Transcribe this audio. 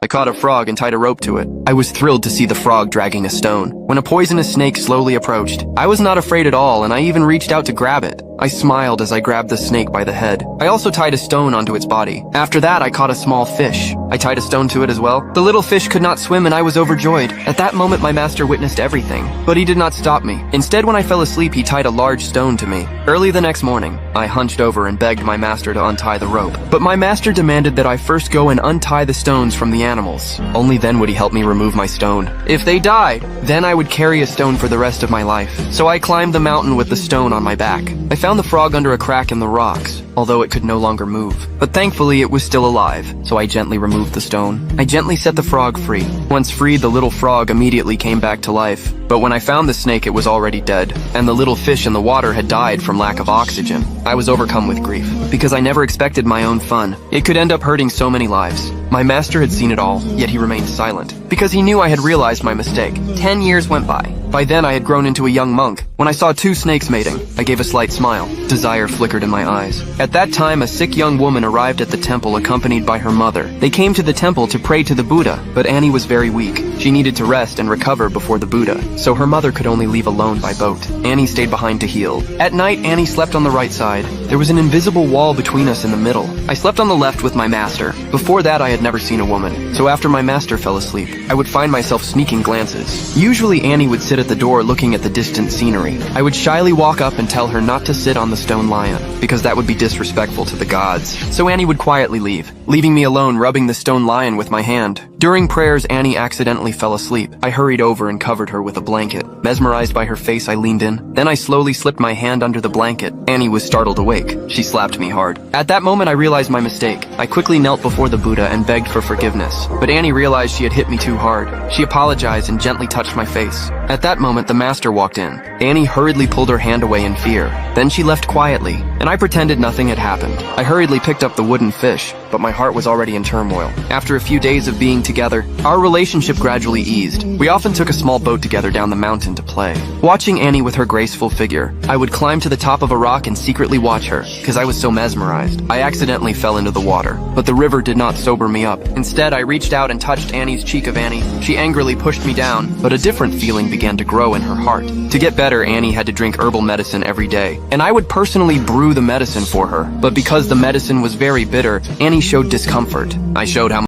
I caught a frog and tied a rope to it. I was thrilled to see the frog dragging a stone. When a poisonous snake slowly approached, I was not afraid at all, and I even reached out to grab it. I smiled as I grabbed the snake by the head. I also tied a stone onto its body. After that, I caught a small fish. I tied a stone to it as well. The little fish could not swim and I was overjoyed. At that moment, my master witnessed everything, but he did not stop me. Instead, when I fell asleep, he tied a large stone to me. Early the next morning, I hunched over and begged my master to untie the rope. But my master demanded that I first go and untie the stones from the animals. Only then would he help me remove my stone. If they died, then I would carry a stone for the rest of my life. So I climbed the mountain with the stone on my back. I found the frog under a crack in the rocks, although it could no longer move. But thankfully, it was still alive, so I gently removed the stone. I gently set the frog free. Once freed, the little frog immediately came back to life. But when I found the snake, it was already dead, and the little fish in the water had died from lack of oxygen. I was overcome with grief, because I never expected my own fun. It could end up hurting so many lives. My master had seen it all, yet he remained silent, because he knew I had realized my mistake. 10 years went by. By then, I had grown into a young monk. When I saw two snakes mating, I gave a slight smile. Desire flickered in my eyes. At that time, a sick young woman arrived at the temple accompanied by her mother. They came to the temple to pray to the Buddha, but Annie was very weak. She needed to rest and recover before the Buddha, so her mother could only leave alone by boat. Annie stayed behind to heal. At night, Annie slept on the right side. There was an invisible wall between us in the middle. I slept on the left with my master. Before that, I had never seen a woman, so after my master fell asleep, I would find myself sneaking glances. Usually, Annie would sit at the door looking at the distant scenery. I would shyly walk up and tell her not to sit on the stone lion, because that would be disrespectful to the gods. So Annie would quietly leave, leaving me alone rubbing the stone lion with my hand. During prayers, Annie accidentally fell asleep. I hurried over and covered her with a blanket. Mesmerized by her face, I leaned in. Then I slowly slipped my hand under the blanket. Annie was startled awake. She slapped me hard. At that moment, I realized my mistake. I quickly knelt before the Buddha and begged for forgiveness. But Annie realized she had hit me too hard. She apologized and gently touched my face. At that moment, the master walked in. Annie hurriedly pulled her hand away in fear. Then she left quietly, and I pretended nothing had happened. I hurriedly picked up the wooden fish, but my heart was already in turmoil. After a few days of being together, our relationship gradually eased. We often took a small boat together down the mountain to play. Watching Annie with her graceful figure, I would climb to the top of a rock and secretly watch her, because I was so mesmerized. I accidentally fell into the water, but the river did not sober me up. Instead, I reached out and touched Annie's cheek of Annie. She angrily pushed me down, but a different feeling began to grow in her heart. To get better, Annie had to drink herbal medicine every day, and I would personally brew the medicine for her. But because the medicine was very bitter, Annie showed discomfort. I showed how